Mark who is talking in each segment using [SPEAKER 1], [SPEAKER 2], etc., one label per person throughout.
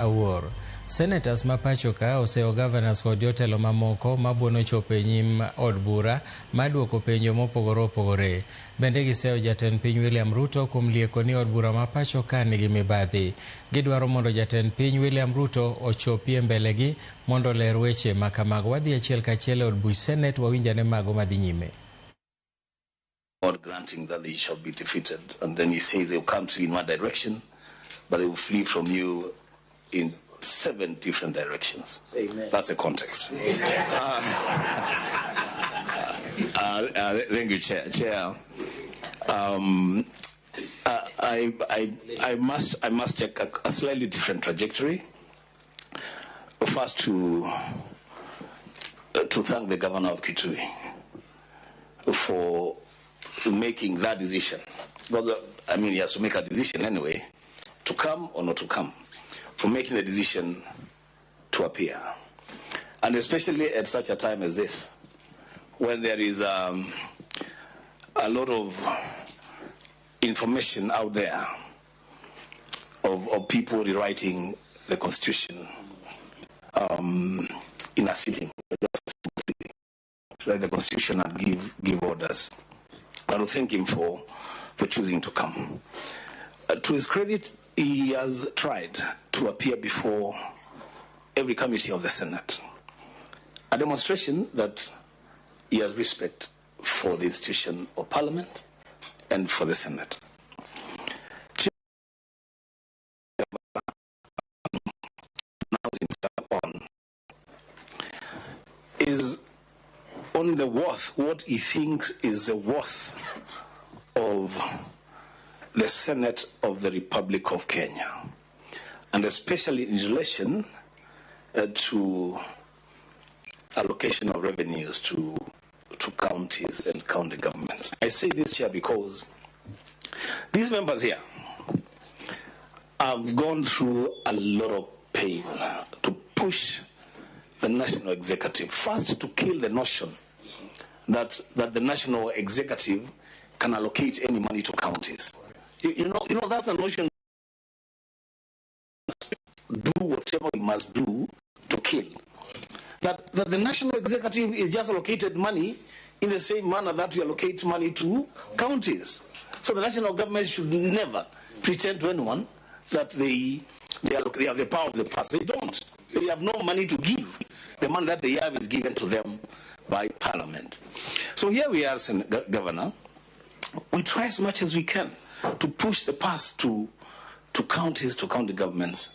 [SPEAKER 1] awuor. Senetas mapachoka oseyo governors kod jotelo mamoko mabuono chopo e nyim od bura maduoko penjo mopogore opogore. Bende giseyo jatend piny William Ruto kuom lieko ni od bura mapachoka nigi mibadhi. Gidwaro mondo jatend piny William Ruto ochopie mbelegi mondo ler weche makamago. Wadhi achiel kachiel e od buch Senate wawinjane mago madhi nyime.
[SPEAKER 2] God granting that they shall be defeated, and then he says they will come to you in one direction, but they will flee from you in 7 different directions. Amen. That's the context. Thank you, Chair. I must take a slightly different trajectory. First, to thank the Governor of Kitui for making that decision. But I mean, he has to make a decision anyway, to come or not to come, for making the decision to appear. And especially at such a time as this, when there is a lot of information out there of people rewriting the Constitution in a sitting, write the Constitution and give orders. I want to thank him for choosing to come. To his credit, he has tried to appear before every committee of the Senate, a demonstration that he has respect for the institution of Parliament and for the Senate. Is on the worth, what he thinks is the worth of the Senate of the Republic of Kenya, and especially in relation to allocation of revenues to counties and county governments. I say this here because these members here have gone through a lot of pain to push the national executive first to kill the notion that the national executive can allocate any money to counties. You know that's a notion. Do whatever we must do to kill. That the national executive is just allocated money in the same manner that we allocate money to counties. So the national government should never pretend to anyone that they have the power of the purse. They don't. They have no money to give. The money that they have is given to them by Parliament. So here we are, Governor. We try as much as we can to push the purse to counties, to county governments.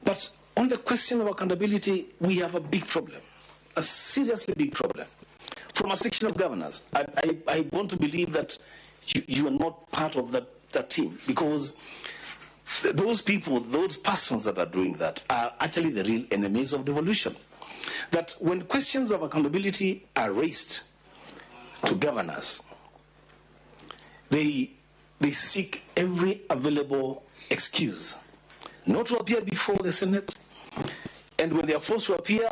[SPEAKER 2] But on the question of accountability, we have a big problem, a seriously big problem. From a section of governors, I want to believe that you are not part of that team, because those people, those persons that are doing that are actually the real enemies of devolution. That when questions of accountability are raised to governors, they seek every available excuse not to appear before the Senate, and when they are forced to appear,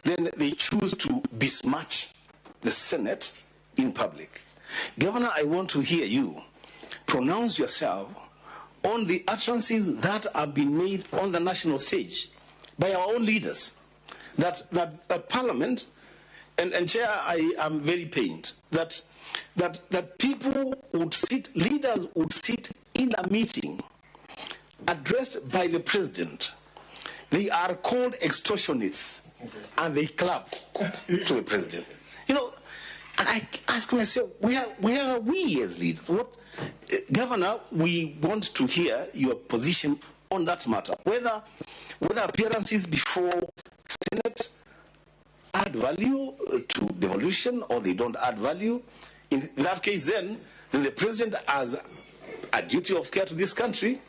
[SPEAKER 2] then they choose to besmirch the Senate in public. Governor, I want to hear you pronounce yourself on the utterances that have been made on the national stage by our own leaders, that Parliament, and Chair, I am very pained that people would sit, leaders would sit in a meeting addressed by the President. They are called extortionists, and they clap to the President. You know, and I ask myself, where are we as leaders? What, Governor, we want to hear your position on that matter. Whether appearances before Senate add value to devolution or they don't add value. In that case, then the President has a duty of care to this country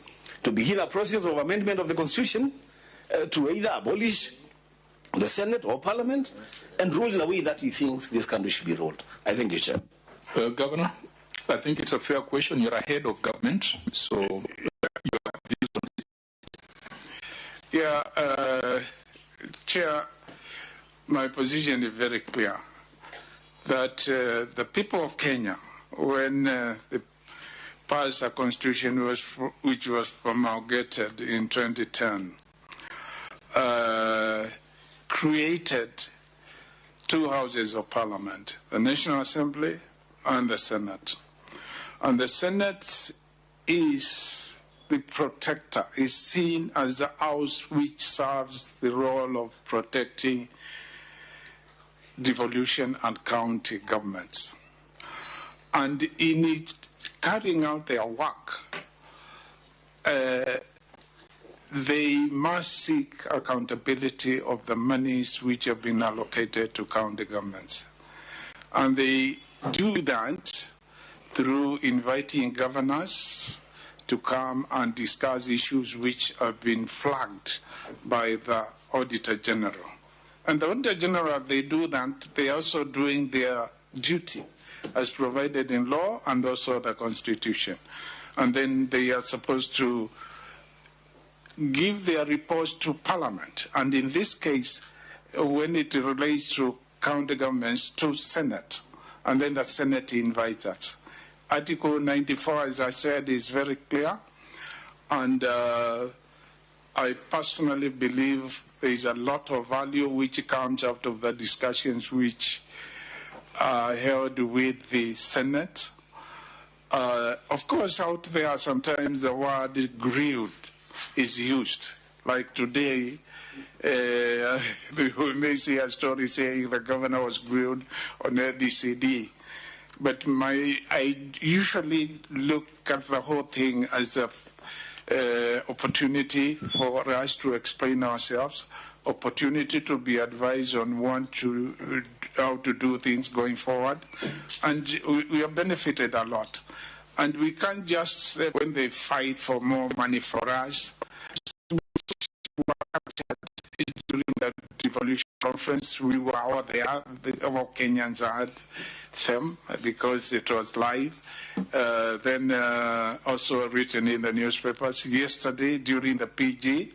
[SPEAKER 2] to begin a process of amendment of the Constitution to either abolish the Senate or Parliament and rule in the way that he thinks this country should be ruled. I thank you, Chair.
[SPEAKER 3] Governor, I think it's a fair question. You're a head of government, so you have views on this. Yeah, Chair, my position is very clear that the people of Kenya, when the passed a constitution which was promulgated in 2010, created two houses of parliament, the National Assembly and the Senate. And the Senate is the protector, is seen as the house which serves the role of protecting devolution and county governments. And in it, carrying out their work, they must seek accountability of the monies which have been allocated to county governments. And they do that through inviting governors to come and discuss issues which have been flagged by the Auditor General. And the Auditor General, they do that, they are also doing their duty as provided in law and also the Constitution. And then they are supposed to give their reports to Parliament. And in this case, when it relates to county governments, to Senate. And then the Senate invites us. Article 94, as I said, is very clear. And I personally believe there is a lot of value which comes out of the discussions which are held with the Senate. Of course, out there sometimes the word grilled is used. Like today, we may see a story saying the governor was grilled on ABCD. But I usually look at the whole thing as an opportunity for us to explain ourselves, opportunity to be advised on how to do things going forward. And we have benefited a lot. And we can't just say when they fight for more money for us, during the devolution conference, we were all there. Our Kenyans had them because it was live. Then also written in the newspapers. Yesterday, during the PG,